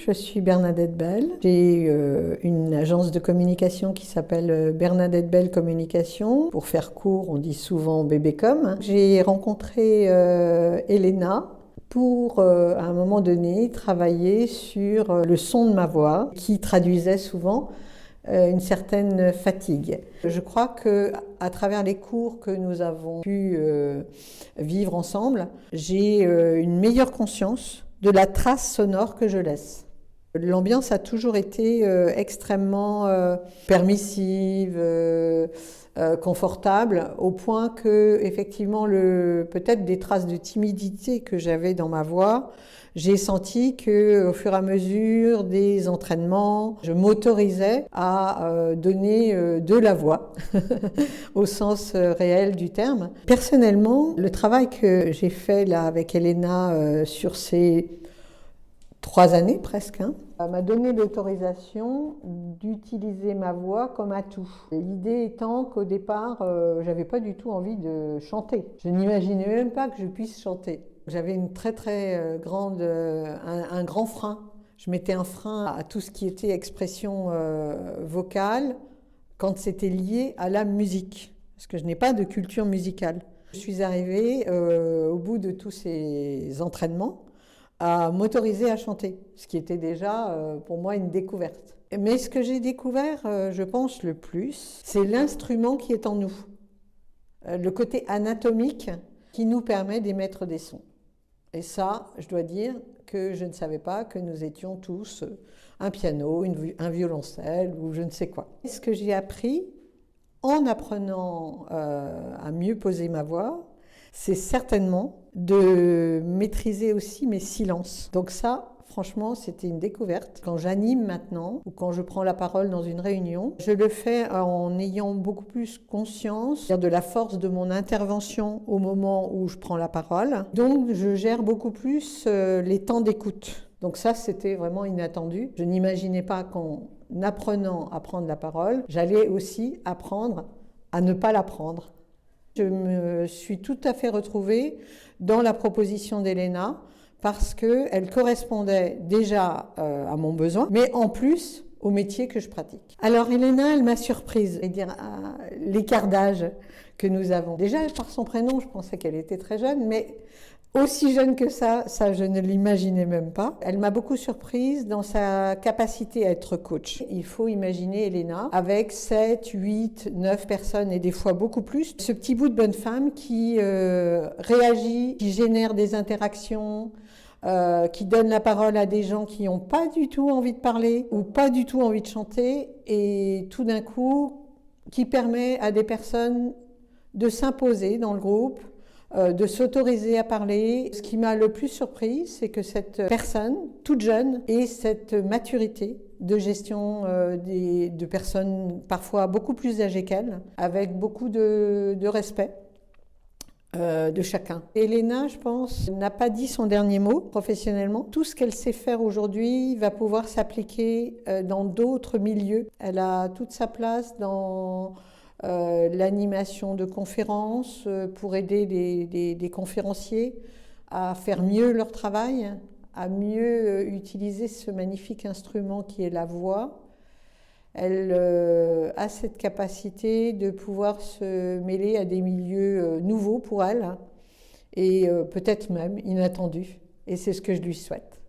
Je suis Bernadette Bell. J'ai une agence de communication qui s'appelle Bernadette Bell Communication. Pour faire court, on dit souvent Bébécom. J'ai rencontré Elena pour, à un moment donné, travailler sur le son de ma voix, qui traduisait souvent une certaine fatigue. Je crois qu'à travers les cours que nous avons pu vivre ensemble, j'ai une meilleure conscience de la trace sonore que je laisse. L'ambiance a toujours été extrêmement permissive, confortable, au point que, effectivement, peut-être des traces de timidité que j'avais dans ma voix, j'ai senti qu'au fur et à mesure des entraînements, je m'autorisais à donner de la voix, au sens réel du terme. Personnellement, le travail que j'ai fait là avec Elena sur ces 3 années presque, m'a donné l'autorisation d'utiliser ma voix comme atout. L'idée étant qu'au départ, j'avais pas du tout envie de chanter. Je n'imaginais même pas que je puisse chanter. J'avais une très grande, un grand frein. Je mettais un frein à tout ce qui était expression vocale quand c'était lié à la musique, parce que je n'ai pas de culture musicale. Je suis arrivée au bout de tous ces entraînements à m'autoriser à chanter, ce qui était déjà pour moi une découverte. Mais ce que j'ai découvert, je pense, le plus, c'est l'instrument qui est en nous, le côté anatomique qui nous permet d'émettre des sons. Et ça, je dois dire que je ne savais pas que nous étions tous un piano, un violoncelle ou je ne sais quoi. Ce que j'ai appris en apprenant à mieux poser ma voix, c'est certainement de maîtriser aussi mes silences. Donc ça, franchement, c'était une découverte. Quand j'anime maintenant, ou quand je prends la parole dans une réunion, je le fais en ayant beaucoup plus conscience de la force de mon intervention au moment où je prends la parole. Donc, je gère beaucoup plus les temps d'écoute. Donc ça, c'était vraiment inattendu. Je n'imaginais pas qu'en apprenant à prendre la parole, j'allais aussi apprendre à ne pas la prendre. Je me suis tout à fait retrouvée dans la proposition d'Elena parce qu'elle correspondait déjà à mon besoin, mais en plus au métier que je pratique. Alors Elena, elle m'a surprise, et dire l'écart d'âge que nous avons. Déjà par son prénom, je pensais qu'elle était très jeune, mais aussi jeune que ça je ne l'imaginais même pas. Elle m'a beaucoup surprise dans sa capacité à être coach. Il faut imaginer Elena avec 7, 8, 9 personnes et des fois beaucoup plus. Ce petit bout de bonne femme qui réagit, qui génère des interactions, qui donne la parole à des gens qui n'ont pas du tout envie de parler ou pas du tout envie de chanter et tout d'un coup qui permet à des personnes de s'imposer dans le groupe, de s'autoriser à parler. Ce qui m'a le plus surpris, c'est que cette personne, toute jeune, ait cette maturité de gestion de personnes parfois beaucoup plus âgées qu'elle, avec beaucoup de respect de chacun. Elena, je pense, n'a pas dit son dernier mot professionnellement. Tout ce qu'elle sait faire aujourd'hui va pouvoir s'appliquer dans d'autres milieux. Elle a toute sa place dans l'animation de conférences pour aider des conférenciers à faire mieux leur travail, à mieux utiliser ce magnifique instrument qui est la voix. Elle a cette capacité de pouvoir se mêler à des milieux nouveaux pour elle et peut-être même inattendus. Et c'est ce que je lui souhaite.